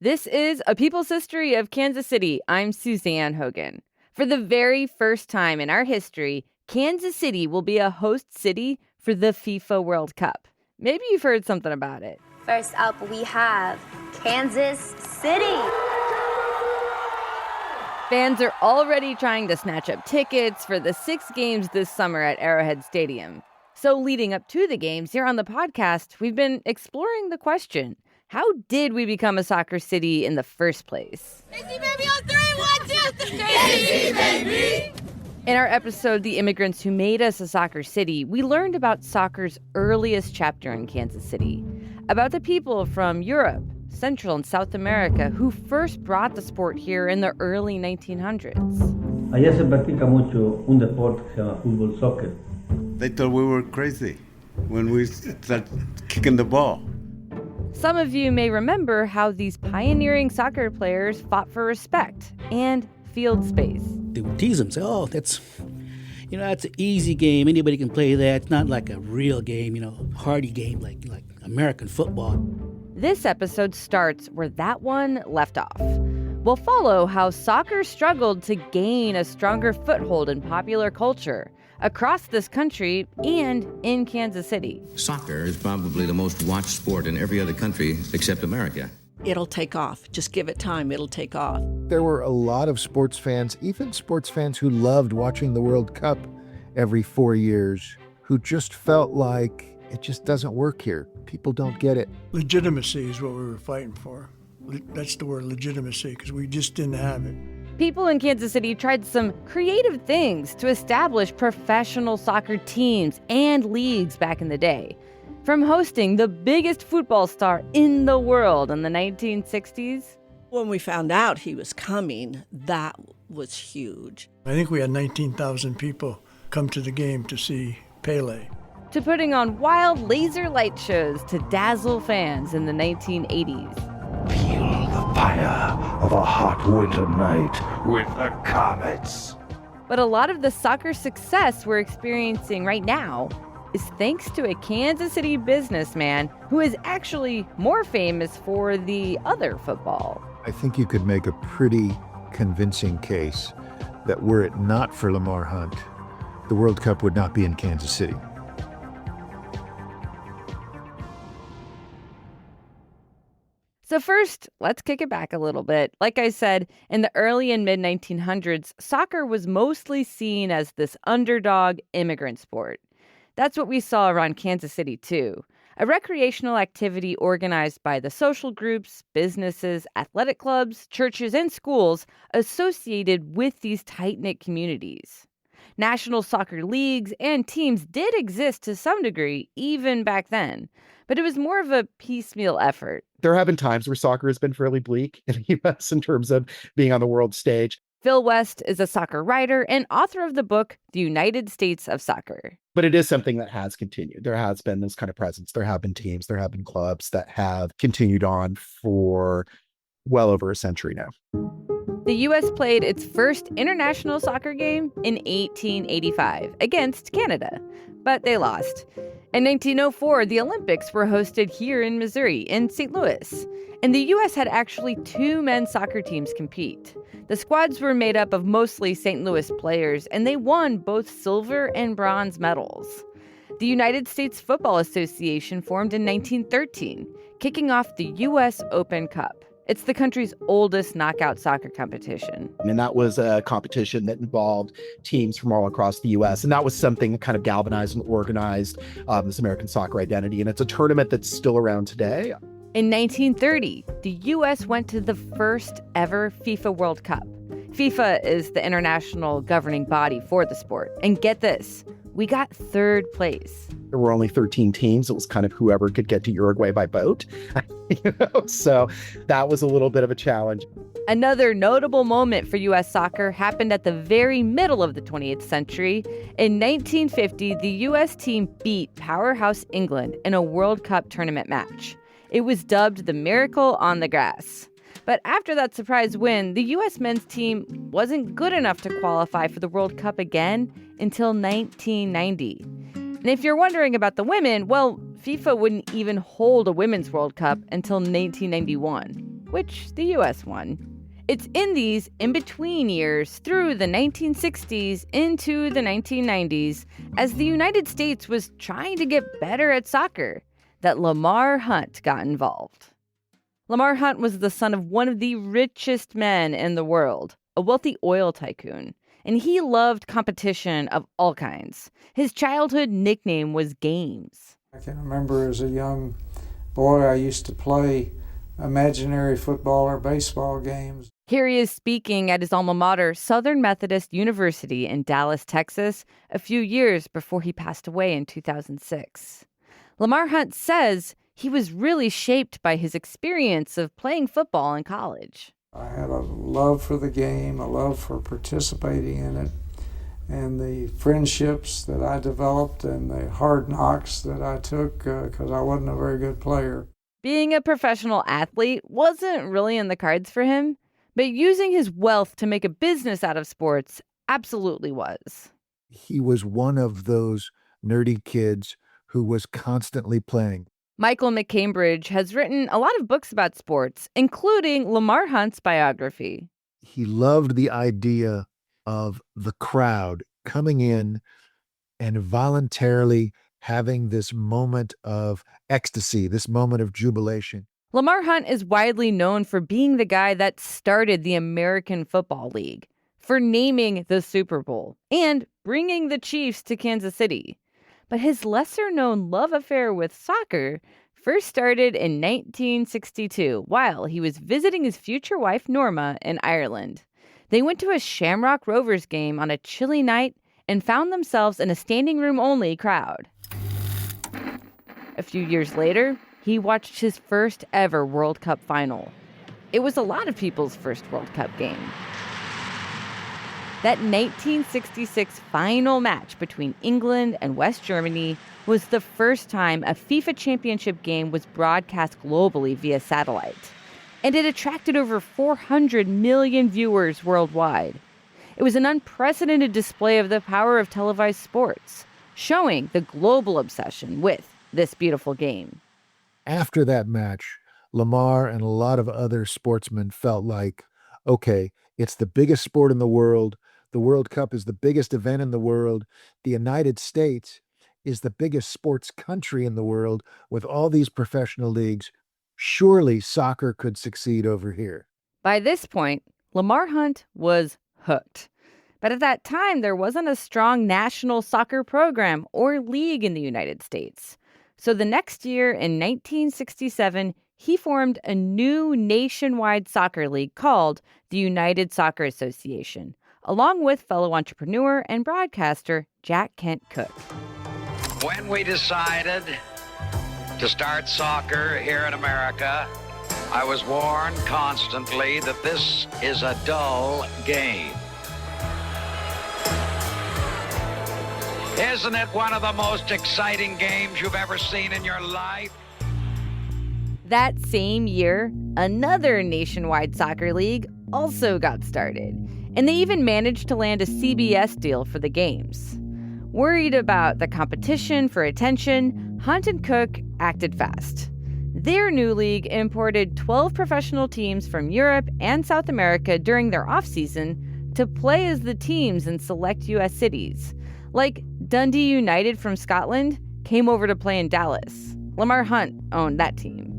This is A People's History of Kansas City. I'm Suzanne Hogan. For the very first time in our history, Kansas City will be a host city for the FIFA World Cup. Maybe you've heard something about it. First up, we have Kansas City. Fans are already trying to snatch up tickets for the 6 games this summer at Arrowhead Stadium. So leading up to the games here on the podcast, we've been exploring the question, how did we become a soccer city in the first place? KC baby on 3, 1, 2, 3. KC baby! In our episode, The Immigrants Who Made Us a Soccer City, we learned about soccer's earliest chapter in Kansas City, about the people from Europe, Central and South America who first brought the sport here in the early 1900s. Allá se practica mucho un deporte que se llama fútbol soccer. They thought we were crazy when we started kicking the ball. Some of you may remember how these pioneering soccer players fought for respect and field space. They would tease them, say, that's an easy game. Anybody can play that. It's not like a real game, hardy game like American football. This episode starts where that one left off. We'll follow how soccer struggled to gain a stronger foothold in popular culture across this country and in Kansas City. Soccer is probably the most watched sport in every other country except America. It'll take off. Just give it time. It'll take off. There were a lot of sports fans, even sports fans who loved watching the World Cup every 4 years, who just felt like it just doesn't work here. People don't get it. Legitimacy is what we were fighting for. That's the word, legitimacy, because we just didn't have it. People in Kansas City tried some creative things to establish professional soccer teams and leagues back in the day. From hosting the biggest football star in the world in the 1960s. When we found out he was coming, that was huge. I think we had 19,000 people come to the game to see Pele. To putting on wild laser light shows to dazzle fans in the 1980s. Feel the fire of a hot winter night with the comets. But a lot of the soccer success we're experiencing right now is thanks to a Kansas City businessman who is actually more famous for the other football. I think you could make a pretty convincing case that were it not for Lamar Hunt, the World Cup would not be in Kansas City. So first, let's kick it back a little bit. Like I said, in the early and mid-1900s, soccer was mostly seen as this underdog immigrant sport. That's what we saw around Kansas City, too. A recreational activity organized by the social groups, businesses, athletic clubs, churches, and schools associated with these tight-knit communities. National soccer leagues and teams did exist to some degree, even back then, but it was more of a piecemeal effort. There have been times where soccer has been fairly bleak in the U.S. in terms of being on the world stage. Phil West is a soccer writer and author of the book, The United States of Soccer. But it is something that has continued. There has been this kind of presence. There have been teams, there have been clubs that have continued on for well over a century now. The U.S. played its first international soccer game in 1885 against Canada, but they lost. In 1904, the Olympics were hosted here in Missouri, in St. Louis, and the U.S. had actually 2 men's soccer teams compete. The squads were made up of mostly St. Louis players, and they won both silver and bronze medals. The United States Football Association formed in 1913, kicking off the U.S. Open Cup. It's the country's oldest knockout soccer competition. And that was a competition that involved teams from all across the U.S. And that was something that kind of galvanized and organized this American soccer identity. And it's a tournament that's still around today. In 1930, the U.S. went to the first ever FIFA World Cup. FIFA is the international governing body for the sport. And get this, we got 3rd place. There were only 13 teams. It was kind of whoever could get to Uruguay by boat. So that was a little bit of a challenge. Another notable moment for U.S. soccer happened at the very middle of the 20th century. In 1950, the U.S. team beat powerhouse England in a World Cup tournament match. It was dubbed the Miracle on the Grass. But after that surprise win, the U.S. men's team wasn't good enough to qualify for the World Cup again until 1990. And if you're wondering about the women, well, FIFA wouldn't even hold a Women's World Cup until 1991. which the U.S. won. It's in these in-between years through the 1960s into the 1990s, as the United States was trying to get better at soccer, that Lamar Hunt got involved. Lamar Hunt was the son of one of the richest men in the world, a wealthy oil tycoon, and he loved competition of all kinds. His childhood nickname was Games. I can remember as a young boy, I used to play imaginary football or baseball games. Here he is speaking at his alma mater, Southern Methodist University in Dallas, Texas, a few years before he passed away in 2006. Lamar Hunt says he was really shaped by his experience of playing football in college. I had a love for the game, a love for participating in it, and the friendships that I developed and the hard knocks that I took because I wasn't a very good player. Being a professional athlete wasn't really in the cards for him, but using his wealth to make a business out of sports absolutely was. He was one of those nerdy kids who was constantly playing. Michael McCambridge has written a lot of books about sports, including Lamar Hunt's biography. He loved the idea of the crowd coming in and voluntarily having this moment of ecstasy, this moment of jubilation. Lamar Hunt is widely known for being the guy that started the American Football League, for naming the Super Bowl, and bringing the Chiefs to Kansas City. But his lesser-known love affair with soccer first started in 1962 while he was visiting his future wife Norma in Ireland. They went to a Shamrock Rovers game on a chilly night and found themselves in a standing room only crowd. A few years later, he watched his first ever World Cup final. It was a lot of people's first World Cup game. That 1966 final match between England and West Germany was the first time a FIFA championship game was broadcast globally via satellite. And it attracted over 400 million viewers worldwide. It was an unprecedented display of the power of televised sports, showing the global obsession with this beautiful game. After that match, Lamar and a lot of other sportsmen felt like, okay, it's the biggest sport in the world. The World Cup is the biggest event in the world. The United States is the biggest sports country in the world with all these professional leagues. Surely soccer could succeed over here. By this point, Lamar Hunt was hooked. But at that time, there wasn't a strong national soccer program or league in the United States. So the next year, in 1967, he formed a new nationwide soccer league called the United Soccer Association, along with fellow entrepreneur and broadcaster Jack Kent Cooke. When we decided to start soccer here in America, I was warned constantly that this is a dull game. Isn't it one of the most exciting games you've ever seen in your life? That same year, another nationwide soccer league also got started, and they even managed to land a CBS deal for the games. Worried about the competition for attention, Hunt and Cooke acted fast. Their new league imported 12 professional teams from Europe and South America during their off-season to play as the teams in select U.S. cities. Like Dundee United from Scotland came over to play in Dallas. Lamar Hunt owned that team.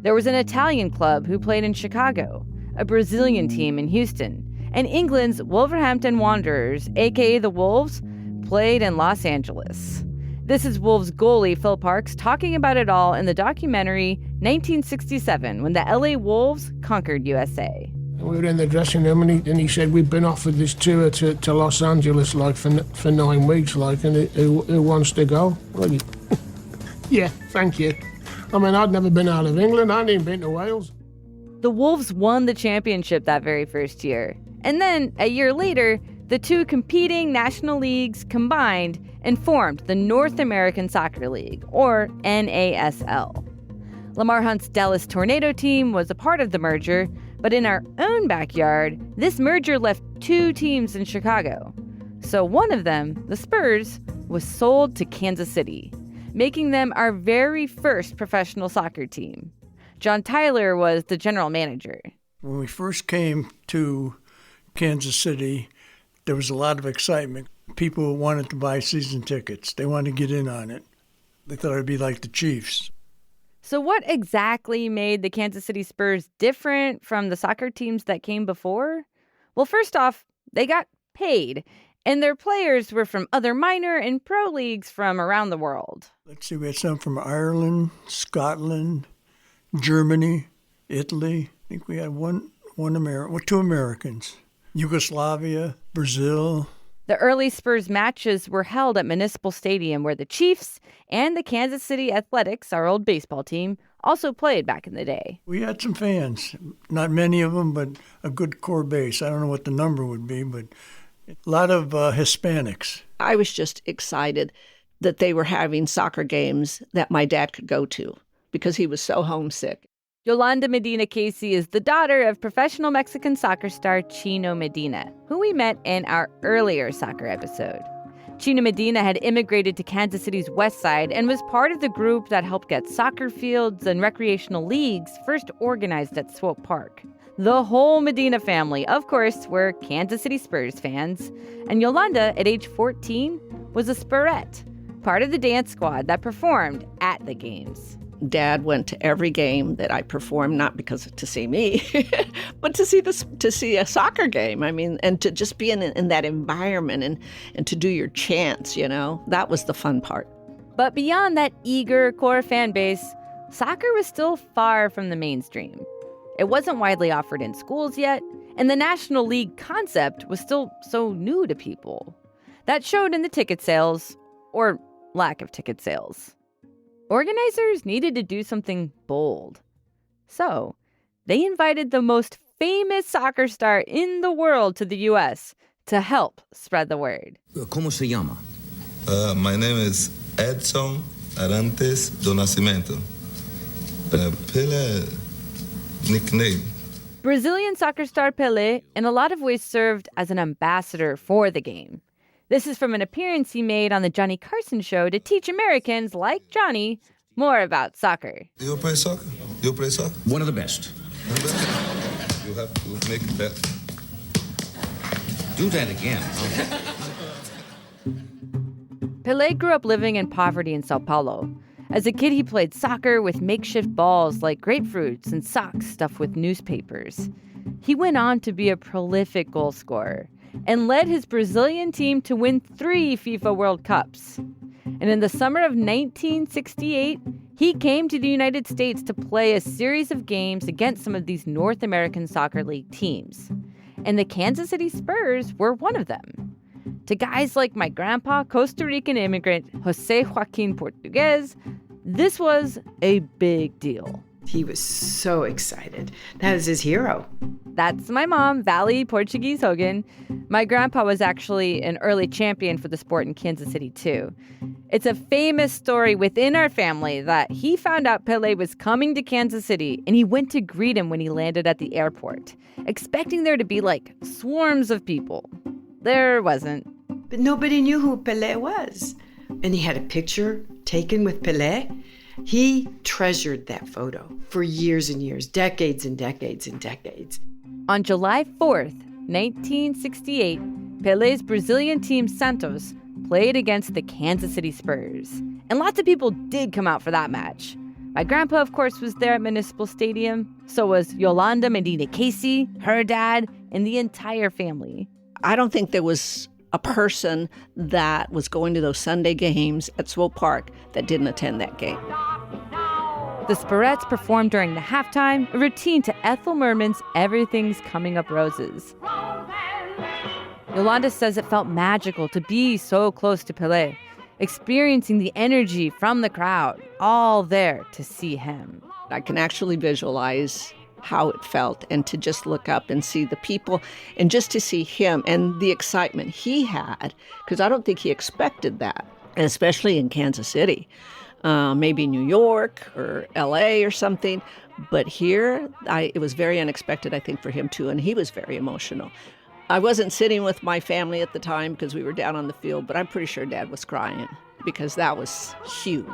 There was an Italian club who played in Chicago, a Brazilian team in Houston, and England's Wolverhampton Wanderers, aka the Wolves, played in Los Angeles. This is Wolves goalie Phil Parks talking about it all in the documentary 1967, when the LA Wolves conquered USA. We were in the dressing room and he said, we've been offered this tour to Los Angeles like for 9 weeks, like, and who wants to go? Well, yeah, thank you. I mean, I'd never been out of England. I hadn't even been to Wales. The Wolves won the championship that very first year. And then, a year later, the two competing national leagues combined and formed the North American Soccer League, or NASL. Lamar Hunt's Dallas Tornado team was a part of the merger, but in our own backyard, this merger left 2 teams in Chicago. So one of them, the Spurs, was sold to Kansas City, making them our very first professional soccer team. John Tyler was the general manager. When we first came to Kansas City, there was a lot of excitement. People wanted to buy season tickets. They wanted to get in on it. They thought it would be like the Chiefs. So what exactly made the Kansas City Spurs different from the soccer teams that came before? Well, first off, they got paid, and their players were from other minor and pro leagues from around the world. Let's see, we had some from Ireland, Scotland, Germany, Italy. I think we had two Americans. Yugoslavia, Brazil. The early Spurs matches were held at Municipal Stadium, where the Chiefs and the Kansas City Athletics, our old baseball team, also played back in the day. We had some fans, not many of them, but a good core base. I don't know what the number would be, but a lot of Hispanics. I was just excited that they were having soccer games that my dad could go to because he was so homesick. Yolanda Medina Casey is the daughter of professional Mexican soccer star Chino Medina, who we met in our earlier soccer episode. Chino Medina had immigrated to Kansas City's west side and was part of the group that helped get soccer fields and recreational leagues first organized at Swope Park. The whole Medina family, of course, were Kansas City Spurs fans, and Yolanda, at age 14, was a Spurette, part of the dance squad that performed at the games. Dad went to every game that I performed, not because to see me, but to see a soccer game. I mean, and to just be in that environment and to do your chants, you know, that was the fun part. But beyond that eager core fan base, soccer was still far from the mainstream. It wasn't widely offered in schools yet, and the National League concept was still so new to people. That showed in the ticket sales, or lack of ticket sales. Organizers needed to do something bold. So, they invited the most famous soccer star in the world to the U.S. to help spread the word. ¿Cómo se llama? My name is Edson Arantes do Nascimento. Pele nickname. Brazilian soccer star Pelé in a lot of ways served as an ambassador for the game. This is from an appearance he made on the Johnny Carson show to teach Americans like Johnny more about soccer. You play soccer? You play soccer? One of the best. You have to make it better. Do that again. Pelé grew up living in poverty in Sao Paulo. As a kid, he played soccer with makeshift balls like grapefruits and socks stuffed with newspapers. He went on to be a prolific goal scorer and led his Brazilian team to win 3 FIFA World Cups. And in the summer of 1968, he came to the United States to play a series of games against some of these North American Soccer League teams. And the Kansas City Spurs were one of them. To guys like my grandpa, Costa Rican immigrant Jose Joaquin Portuguez, this was a big deal. He was so excited. That is his hero. That's my mom, Valley Portuguese Hogan. My grandpa was actually an early champion for the sport in Kansas City, too. It's a famous story within our family that he found out Pelé was coming to Kansas City, and he went to greet him when he landed at the airport, expecting there to be like swarms of people. There wasn't. But nobody knew who Pelé was. And he had a picture taken with Pelé. He treasured that photo for years and years, decades and decades and decades. On July 4th, 1968, Pelé's Brazilian team Santos played against the Kansas City Spurs. And lots of people did come out for that match. My grandpa, of course, was there at Municipal Stadium. So was Yolanda Medina Casey, her dad, and the entire family. I don't think there was a person that was going to those Sunday games at Swope Park that didn't attend that game. The Spurettes performed during the halftime, a routine to Ethel Merman's Everything's Coming Up Roses. Yolanda says it felt magical to be so close to Pelé, experiencing the energy from the crowd, all there to see him. I can actually visualize how it felt, and to just look up and see the people and just to see him and the excitement he had, because I don't think he expected that, especially in Kansas City. Maybe New York or LA or something, but here it was very unexpected, I think, for him too, and he was very emotional. I wasn't sitting with my family at the time because we were down on the field, but I'm pretty sure Dad was crying because that was huge.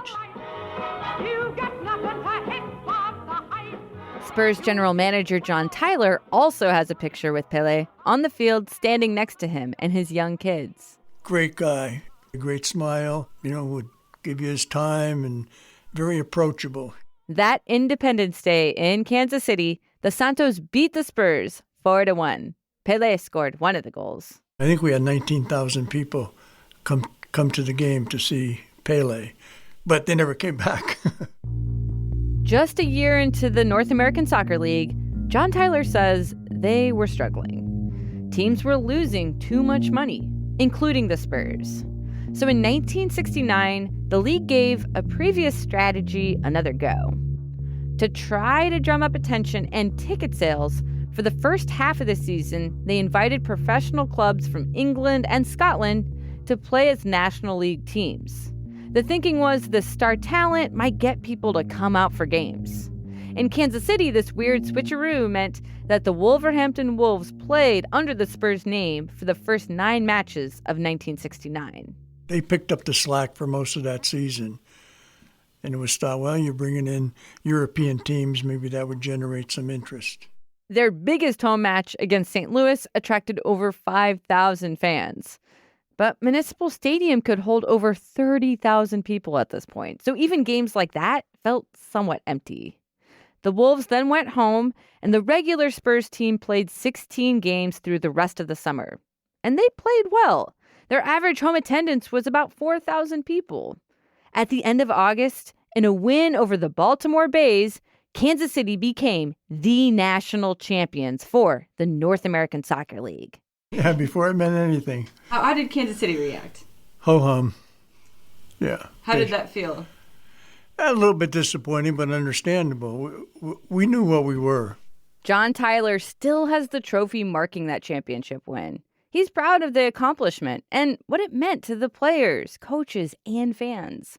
Spurs general manager John Tyler also has a picture with Pelé on the field standing next to him and his young kids. Great guy, a great smile, would give you his time and very approachable. That Independence Day in Kansas City, the Santos beat the Spurs 4-1. Pelé scored one of the goals. I think we had 19,000 people come to the game to see Pelé, but they never came back. Just a year into the North American Soccer League, John Tyler says they were struggling. Teams were losing too much money, including the Spurs. So in 1969, the league gave a previous strategy another go. To try to drum up attention and ticket sales, for the first half of the season, they invited professional clubs from England and Scotland to play as National League teams. The thinking was the star talent might get people to come out for games. In Kansas City, this weird switcheroo meant that the Wolverhampton Wolves played under the Spurs name for the first 9 matches of 1969. They picked up the slack for most of that season. And it was thought, well, you're bringing in European teams, maybe that would generate some interest. Their biggest home match against St. Louis attracted over 5,000 fans. But Municipal Stadium could hold over 30,000 people at this point, so even games like that felt somewhat empty. The Wolves then went home, and the regular Spurs team played 16 games through the rest of the summer. And they played well. Their average home attendance was about 4,000 people. At the end of August, in a win over the Baltimore Bays, Kansas City became the national champions for the North American Soccer League. Yeah, before it meant anything. How did Kansas City react? Ho-hum. Yeah. How did that feel? A little bit disappointing, but understandable. We knew what we were. John Tyler still has the trophy marking that championship win. He's proud of the accomplishment and what it meant to the players, coaches, and fans.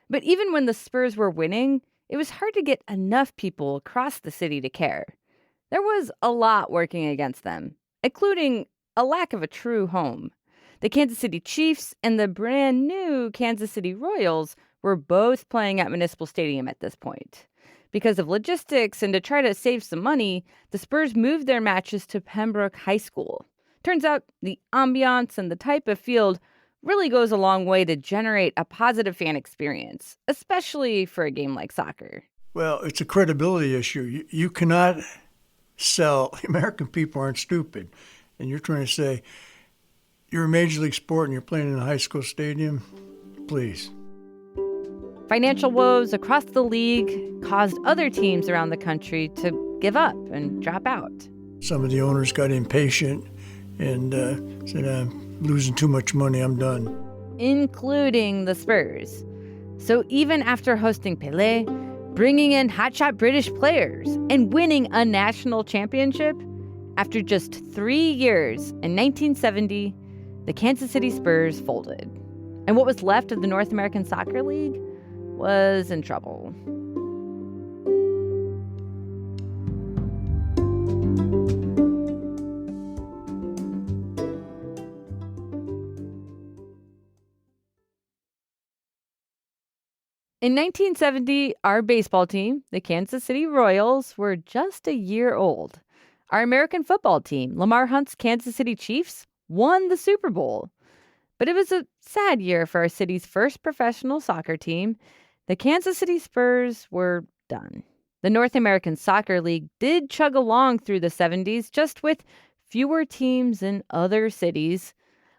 But even when the Spurs were winning, it was hard to get enough people across the city to care. There was a lot working against them, including a lack of a true home. The Kansas City Chiefs and the brand new Kansas City Royals were both playing at Municipal Stadium at this point. Because of logistics and to try to save some money, the Spurs moved their matches to Pembroke High School. Turns out the ambiance and the type of field really goes a long way to generate a positive fan experience, especially for a game like soccer. Well, it's a credibility issue. You cannot sell, American people aren't stupid. And you're trying to say, you're a major league sport and you're playing in a high school stadium? Please. Financial woes across the league caused other teams around the country to give up and drop out. Some of the owners got impatient and said, I'm losing too much money, I'm done. Including the Spurs. So even after hosting Pelé, bringing in hotshot British players, and winning a national championship, after just 3 years, in 1970, the Kansas City Spurs folded. And what was left of the North American Soccer League was in trouble. In 1970, our baseball team, the Kansas City Royals, were just a year old. Our American football team, Lamar Hunt's Kansas City Chiefs, won the Super Bowl. But it was a sad year for our city's first professional soccer team. The Kansas City Spurs were done. The North American Soccer League did chug along through the 70s, just with fewer teams in other cities.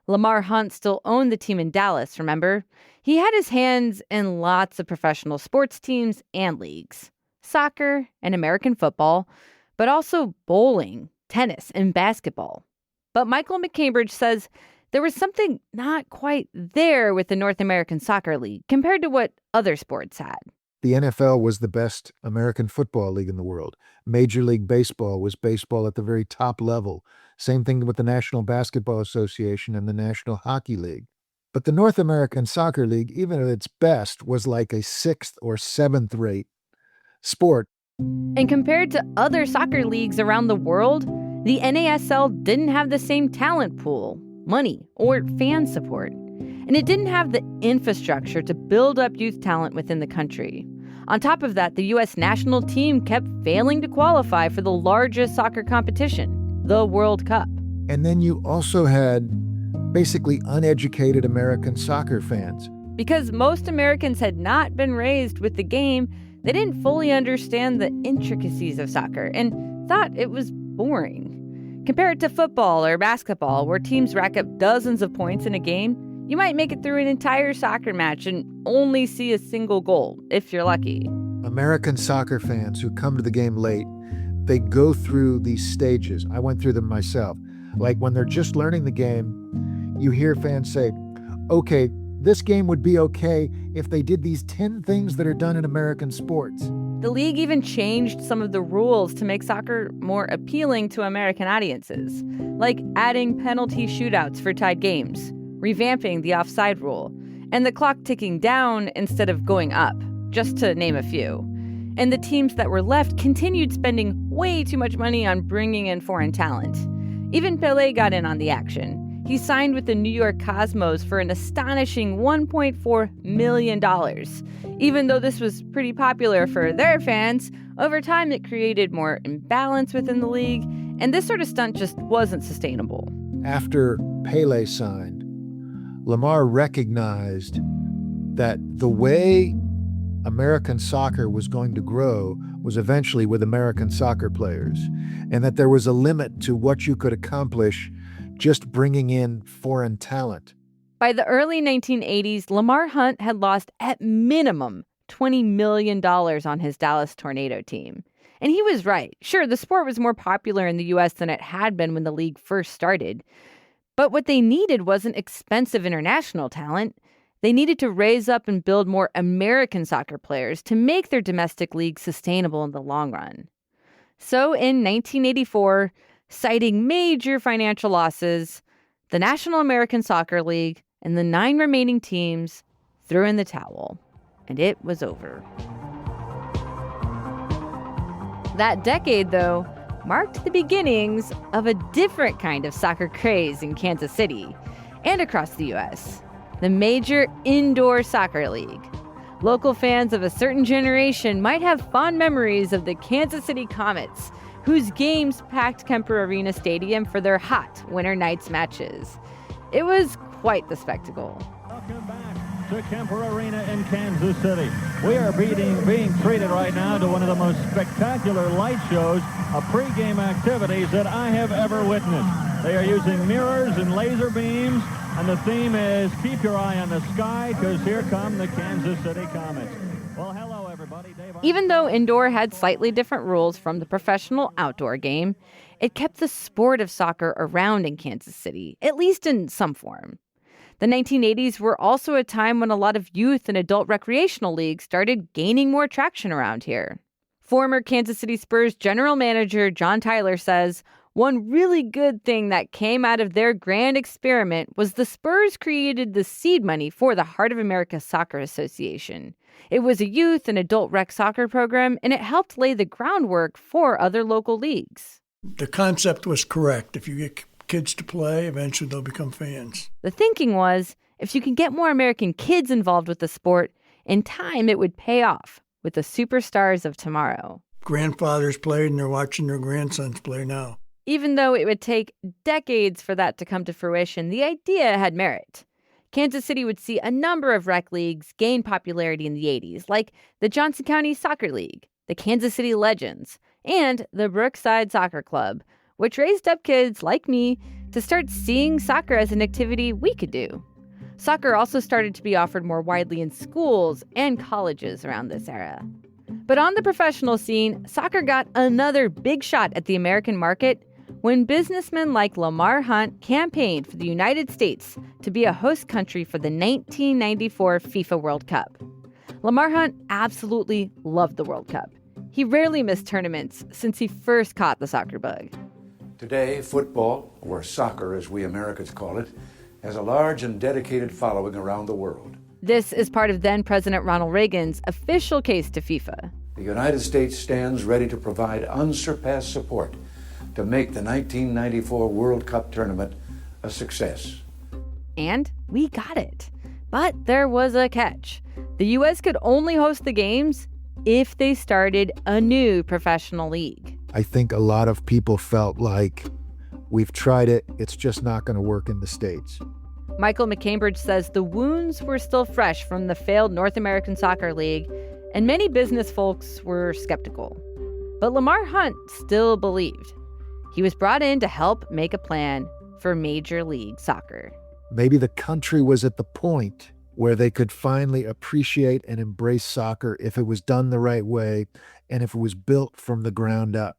Lamar Hunt still owned the team in Dallas, remember? He had his hands in lots of professional sports teams and leagues. Soccer and American football, but also bowling, tennis, and basketball. But Michael McCambridge says there was something not quite there with the North American Soccer League compared to what other sports had. The NFL was the best American football league in the world. Major League Baseball was baseball at the very top level. Same thing with the National Basketball Association and the National Hockey League. But the North American Soccer League, even at its best, was like a 6th or 7th rate sport. And compared to other soccer leagues around the world, the NASL didn't have the same talent pool, money, or fan support. And it didn't have the infrastructure to build up youth talent within the country. On top of that, the U.S. national team kept failing to qualify for the largest soccer competition, the World Cup. And then you also had basically uneducated American soccer fans. Because most Americans had not been raised with the game, they didn't fully understand the intricacies of soccer and thought it was boring. Compare it to football or basketball, where teams rack up dozens of points in a game. You might make it through an entire soccer match and only see a single goal, if you're lucky. American soccer fans who come to the game late, they go through these stages. I went through them myself. Like when they're just learning the game, you hear fans say, okay, this game would be okay if they did these 10 things that are done in American sports. The league even changed some of the rules to make soccer more appealing to American audiences, like adding penalty shootouts for tied games, revamping the offside rule, and the clock ticking down instead of going up, just to name a few. And the teams that were left continued spending way too much money on bringing in foreign talent. Even Pelé got in on the action. He signed with the New York Cosmos for an astonishing $1.4 million. Even though this was pretty popular for their fans, over time it created more imbalance within the league, and this sort of stunt just wasn't sustainable. After Pelé signed, Lamar recognized that the way American soccer was going to grow was eventually with American soccer players, and that there was a limit to what you could accomplish just bringing in foreign talent. By the early 1980s, Lamar Hunt had lost at minimum $20 million on his Dallas Tornado team. And he was right. Sure, the sport was more popular in the U.S. than it had been when the league first started. But what they needed wasn't expensive international talent. They needed to raise up and build more American soccer players to make their domestic league sustainable in the long run. So in 1984, citing major financial losses, the National American Soccer League and the 9 remaining teams threw in the towel, and it was over. That decade, though, marked the beginnings of a different kind of soccer craze in Kansas City and across the U.S., the Major Indoor Soccer League. Local fans of a certain generation might have fond memories of the Kansas City Comets, whose games packed Kemper Arena Stadium for their hot winter nights matches. It was quite the spectacle. Welcome back to Kemper Arena in Kansas City. We are being treated right now to one of the most spectacular light shows of pregame activities that I have ever witnessed. They are using mirrors and laser beams, and the theme is keep your eye on the sky, because here come the Kansas City Comets. Well, hello, everybody. Even though indoor had slightly different rules from the professional outdoor game, it kept the sport of soccer around in Kansas City, at least in some form. The 1980s were also a time when a lot of youth and adult recreational leagues started gaining more traction around here. Former Kansas City Spurs general manager John Tyler says, one really good thing that came out of their grand experiment was the Spurs created the seed money for the Heart of America Soccer Association. It was a youth and adult rec soccer program, and it helped lay the groundwork for other local leagues. The concept was correct. If you get kids to play, eventually they'll become fans. The thinking was, if you can get more American kids involved with the sport, in time it would pay off with the superstars of tomorrow. Grandfathers played, and they're watching their grandsons play now. Even though it would take decades for that to come to fruition, the idea had merit. Kansas City would see a number of rec leagues gain popularity in the 80s, like the Johnson County Soccer League, the Kansas City Legends, and the Brookside Soccer Club, which raised up kids like me to start seeing soccer as an activity we could do. Soccer also started to be offered more widely in schools and colleges around this era. But on the professional scene, soccer got another big shot at the American market when businessmen like Lamar Hunt campaigned for the United States to be a host country for the 1994 FIFA World Cup. Lamar Hunt absolutely loved the World Cup. He rarely missed tournaments since he first caught the soccer bug. Today, football, or soccer as we Americans call it, has a large and dedicated following around the world. This is part of then-President Ronald Reagan's official case to FIFA. The United States stands ready to provide unsurpassed support to make the 1994 World Cup tournament a success. And we got it. But there was a catch. The U.S. could only host the games if they started a new professional league. I think a lot of people felt like, we've tried it, it's just not going to work in the States. Michael McCambridge says the wounds were still fresh from the failed North American Soccer League, and many business folks were skeptical. But Lamar Hunt still believed. He was brought in to help make a plan for Major League Soccer. Maybe the country was at the point where they could finally appreciate and embrace soccer if it was done the right way and if it was built from the ground up.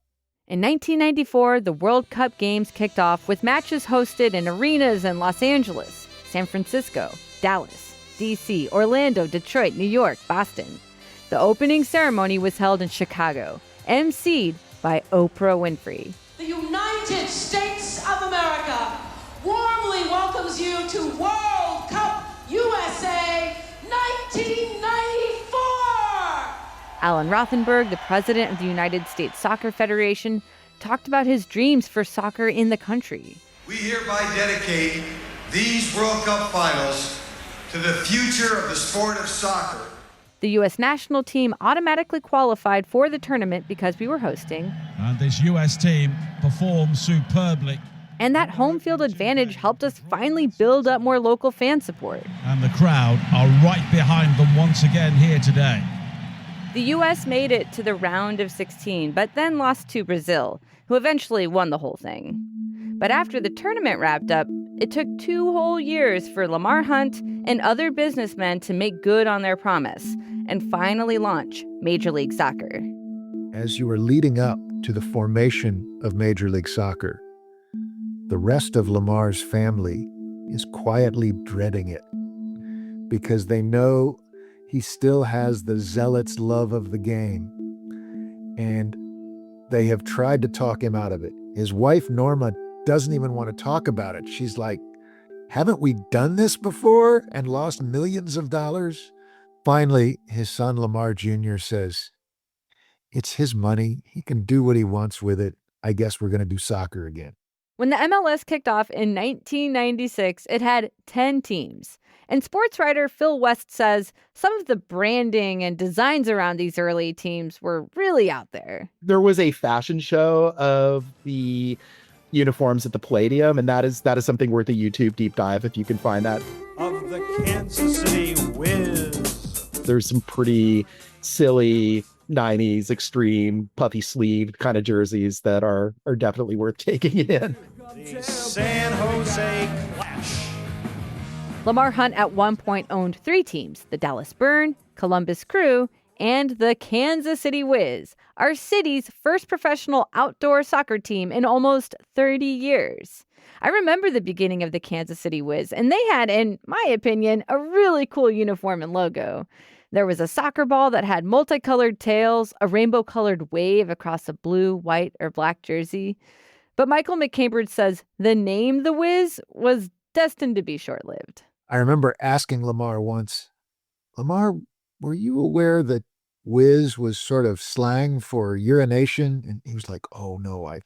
In 1994, the World Cup games kicked off with matches hosted in arenas in Los Angeles, San Francisco, Dallas, D.C., Orlando, Detroit, New York, Boston. The opening ceremony was held in Chicago, emceed by Oprah Winfrey. The United States of America warmly welcomes you to World Cup USA 1994! Alan Rothenberg, the president of the United States Soccer Federation, talked about his dreams for soccer in the country. We hereby dedicate these World Cup finals to the future of the sport of soccer. The U.S. national team automatically qualified for the tournament because we were hosting. And this U.S. team performed superbly. And that home field advantage helped us finally build up more local fan support. And the crowd are right behind them once again here today. The U.S. made it to the round of 16, but then lost to Brazil, who eventually won the whole thing. But after the tournament wrapped up, it took 2 whole years for Lamar Hunt and other businessmen to make good on their promise and finally launch Major League Soccer. As you are leading up to the formation of Major League Soccer, the rest of Lamar's family is quietly dreading it because they know he still has the zealot's love of the game, and they have tried to talk him out of it. His wife, Norma, doesn't even want to talk about it. She's like, haven't we done this before and lost millions of dollars? Finally, his son, Lamar Jr., says, it's his money. He can do what he wants with it. I guess we're going to do soccer again. When the MLS kicked off in 1996, it had 10 teams. And sports writer Phil West says some of the branding and designs around these early teams were really out there. There was a fashion show of the uniforms at the Palladium, and that is something worth a YouTube deep dive if you can find that. Of the Kansas City Wiz. There's some pretty silly 90s extreme puffy sleeved kind of jerseys that are definitely worth taking in. The San Jose Clash. Lamar Hunt at one point owned 3 teams, the Dallas Burn, Columbus Crew, and the Kansas City Wiz, our city's first professional outdoor soccer team in almost 30 years. I remember the beginning of the Kansas City Wiz, and they had, in my opinion, a really cool uniform and logo. There was a soccer ball that had multicolored tails, a rainbow-colored wave across a blue, white, or black jersey. But Michael McCambridge says the name The Wiz was destined to be short-lived. I remember asking Lamar once, Lamar, were you aware that whiz was sort of slang for urination? And he was like, oh, no, I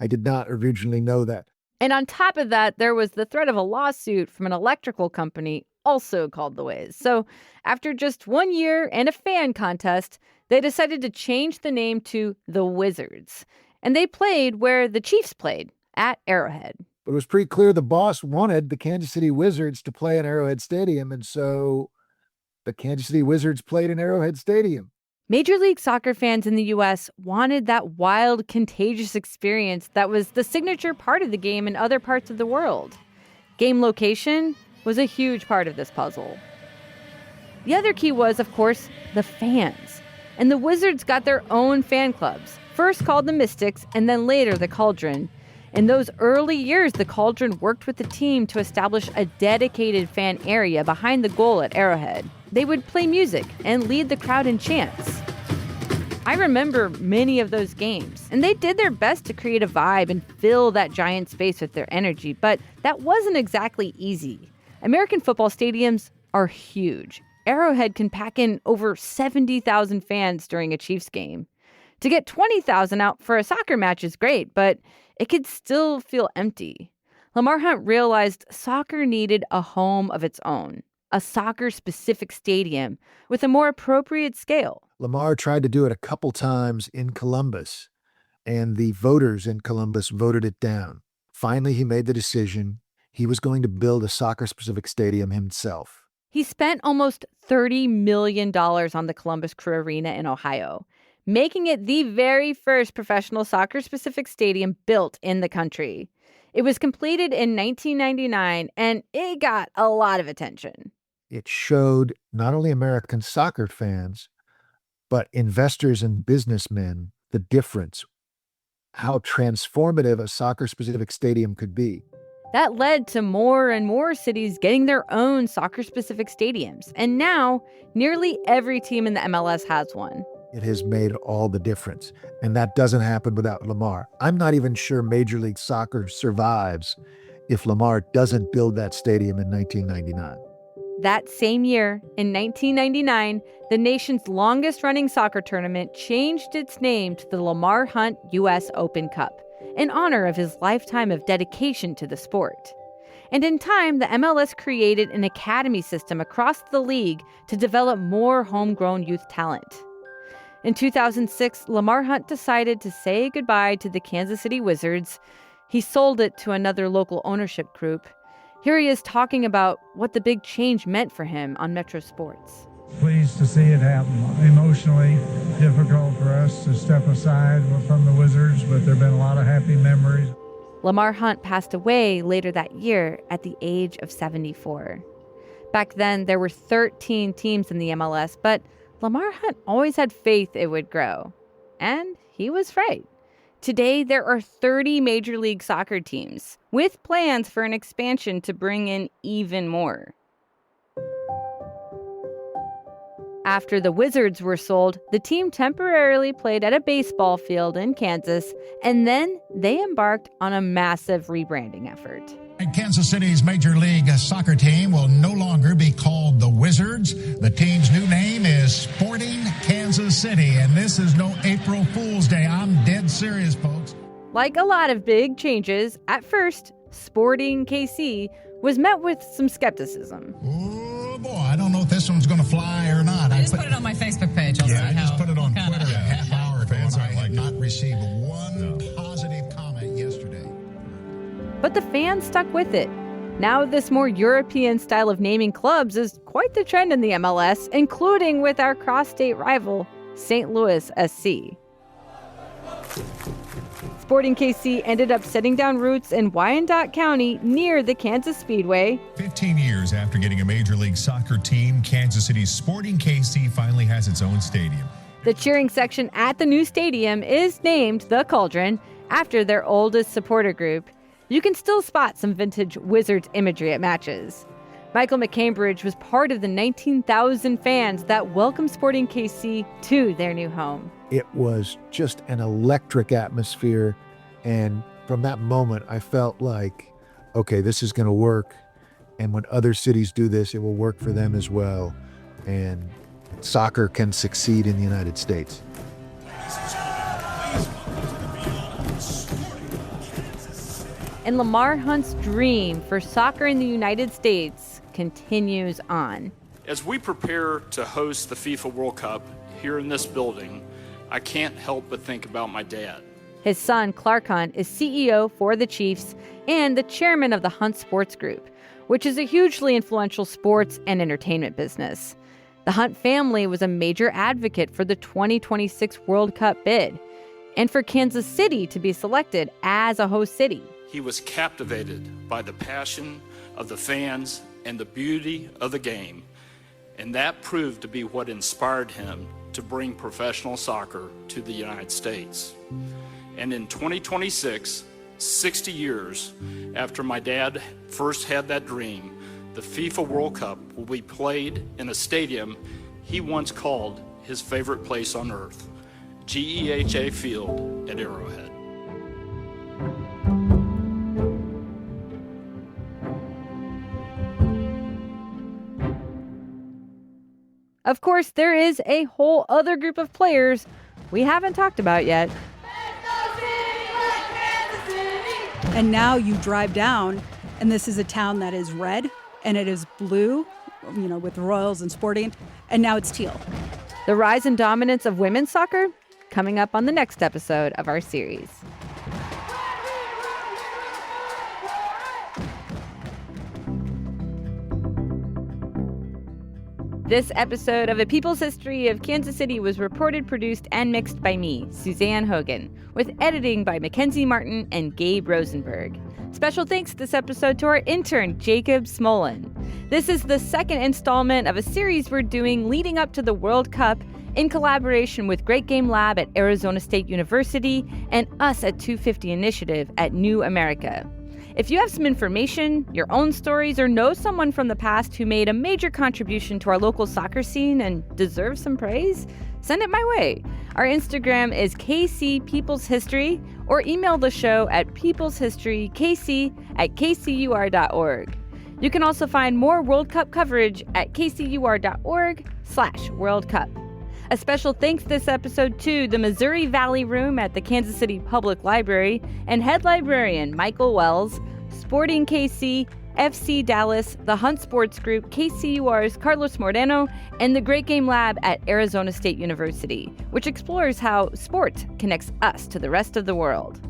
did not originally know that. And on top of that, there was the threat of a lawsuit from an electrical company also called The Wiz. So after just 1 year and a fan contest, they decided to change the name to The Wizards. And they played where the Chiefs played, at Arrowhead. But it was pretty clear the boss wanted the Kansas City Wizards to play in Arrowhead Stadium, and so the Kansas City Wizards played in Arrowhead Stadium. Major League Soccer fans in the U.S. wanted that wild, contagious experience that was the signature part of the game in other parts of the world. Game location was a huge part of this puzzle. The other key was, of course, the fans. And the Wizards got their own fan clubs, first called the Mystics and then later the Cauldron. In those early years, the Cauldron worked with the team to establish a dedicated fan area behind the goal at Arrowhead. They would play music and lead the crowd in chants. I remember many of those games, and they did their best to create a vibe and fill that giant space with their energy, but that wasn't exactly easy. American football stadiums are huge. Arrowhead can pack in over 70,000 fans during a Chiefs game. To get 20,000 out for a soccer match is great, but it could still feel empty. Lamar Hunt realized soccer needed a home of its own, a soccer-specific stadium with a more appropriate scale. Lamar tried to do it a couple times in Columbus, and the voters in Columbus voted it down. Finally, he made the decision. He was going to build a soccer-specific stadium himself. He spent almost $30 million on the Columbus Crew Arena in Ohio, making it the very first professional soccer-specific stadium built in the country. It was completed in 1999, and it got a lot of attention. It showed not only American soccer fans, but investors and businessmen the difference, how transformative a soccer-specific stadium could be. That led to more and more cities getting their own soccer-specific stadiums, and now nearly every team in the MLS has one. It has made all the difference, and that doesn't happen without Lamar. I'm not even sure Major League Soccer survives if Lamar doesn't build that stadium in 1999. That same year, in 1999, the nation's longest-running soccer tournament changed its name to the Lamar Hunt U.S. Open Cup, in honor of his lifetime of dedication to the sport. And in time, the MLS created an academy system across the league to develop more homegrown youth talent. In 2006, Lamar Hunt decided to say goodbye to the Kansas City Wizards. He sold it to another local ownership group. Here he is talking about what the big change meant for him on Metro Sports. Pleased to see it happen. Emotionally difficult for us to step aside from the Wizards, but there have been a lot of happy memories. Lamar Hunt passed away later that year at the age of 74. Back then, there were 13 teams in the MLS, but Lamar Hunt always had faith it would grow. And he was right. Today, there are 30 Major League Soccer teams, with plans for an expansion to bring in even more. After the Wizards were sold, the team temporarily played at a baseball field in Kansas, and then they embarked on a massive rebranding effort. Kansas City's Major League Soccer team will no longer be called the Wizards. The team's new name is Sporting Kansas City, and this is no April Fool's Day. I'm dead serious, folks. Like a lot of big changes, at first, Sporting KC was met with some skepticism. Oh, boy, I don't know if this one's going to fly or not. I just put it on my Facebook page. I just put it on Twitter a half hour ago, and I not received one positive comment yesterday. But the fans stuck with it. Now this more European style of naming clubs is quite the trend in the MLS, including with our cross-state rival, St. Louis SC. Sporting KC ended up setting down roots in Wyandotte County near the Kansas Speedway. 15 years after getting a Major League Soccer team, Kansas City's Sporting KC finally has its own stadium. The cheering section at the new stadium is named the Cauldron after their oldest supporter group. You can still spot some vintage Wizards imagery at matches. Michael McCambridge was part of the 19,000 fans that welcomed Sporting KC to their new home. It was just an electric atmosphere, and from that moment, I felt like, okay, this is going to work, and when other cities do this, it will work for them as well, and soccer can succeed in the United States. And Lamar Hunt's dream for soccer in the United States continues on. As we prepare to host the FIFA World Cup here in this building, I can't help but think about my dad. His son, Clark Hunt, is CEO for the Chiefs and the chairman of the Hunt Sports Group, which is a hugely influential sports and entertainment business. The Hunt family was a major advocate for the 2026 World Cup bid and for Kansas City to be selected as a host city. He was captivated by the passion of the fans and the beauty of the game, and that proved to be what inspired him to bring professional soccer to the United States. And in 2026, 60 years after my dad first had that dream, the FIFA World Cup will be played in a stadium he once called his favorite place on earth, GEHA Field at Arrowhead. Of course, there is a whole other group of players we haven't talked about yet. And now you drive down, and this is a town that is red, and it is blue, with Royals and Sporting, and now it's teal. The rise and dominance of women's soccer, coming up on the next episode of our series. This episode of A People's History of Kansas City was reported, produced, and mixed by me, Suzanne Hogan, with editing by Mackenzie Martin and Gabe Rosenberg. Special thanks this episode to our intern, Jacob Smolin. This is the second installment of a series we're doing leading up to the World Cup in collaboration with Great Game Lab at Arizona State University and us at 250 Initiative at New America. If you have some information, your own stories, or know someone from the past who made a major contribution to our local soccer scene and deserves some praise, send it my way. Our Instagram is KC People's History, or email the show at peopleshistorykc@kcur.org. You can also find more World Cup coverage at kcur.org/World Cup. A special thanks this episode to the Missouri Valley Room at the Kansas City Public Library and head librarian Michael Wells, Sporting KC, FC Dallas, the Hunt Sports Group, KCUR's Carlos Moreno, and the Great Game Lab at Arizona State University, which explores how sport connects us to the rest of the world.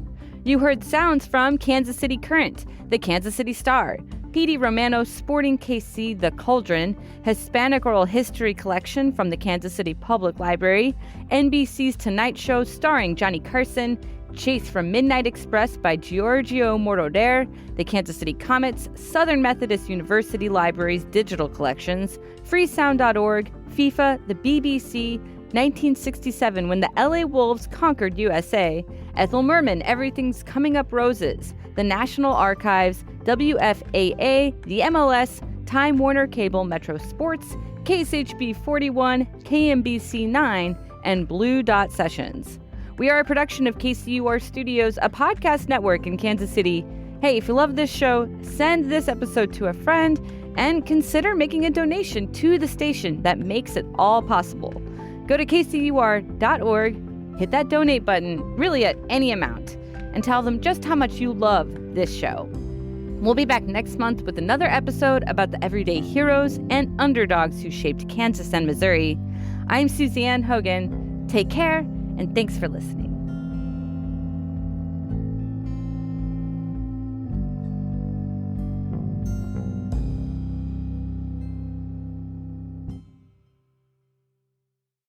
You heard sounds from Kansas City Current, the Kansas City Star, P.D. Romano's Sporting KC, The Cauldron, Hispanic Oral History Collection from the Kansas City Public Library, NBC's Tonight Show starring Johnny Carson, Chase from Midnight Express by Giorgio Moroder, the Kansas City Comets, Southern Methodist University Library's digital collections, freesound.org, FIFA, the BBC, 1967 when the LA Wolves conquered USA, Ethel Merman, Everything's Coming Up Roses, the National Archives, WFAA, the MLS, Time Warner Cable Metro Sports, KSHB 41, KMBC 9, and Blue Dot Sessions. We are a production of KCUR Studios, a podcast network in Kansas City. Hey, if you love this show, send this episode to a friend and consider making a donation to the station that makes it all possible. Go to kcur.org, hit that donate button, really at any amount, and tell them just how much you love this show. We'll be back next month with another episode about the everyday heroes and underdogs who shaped Kansas and Missouri. I'm Suzanne Hogan. Take care, and thanks for listening.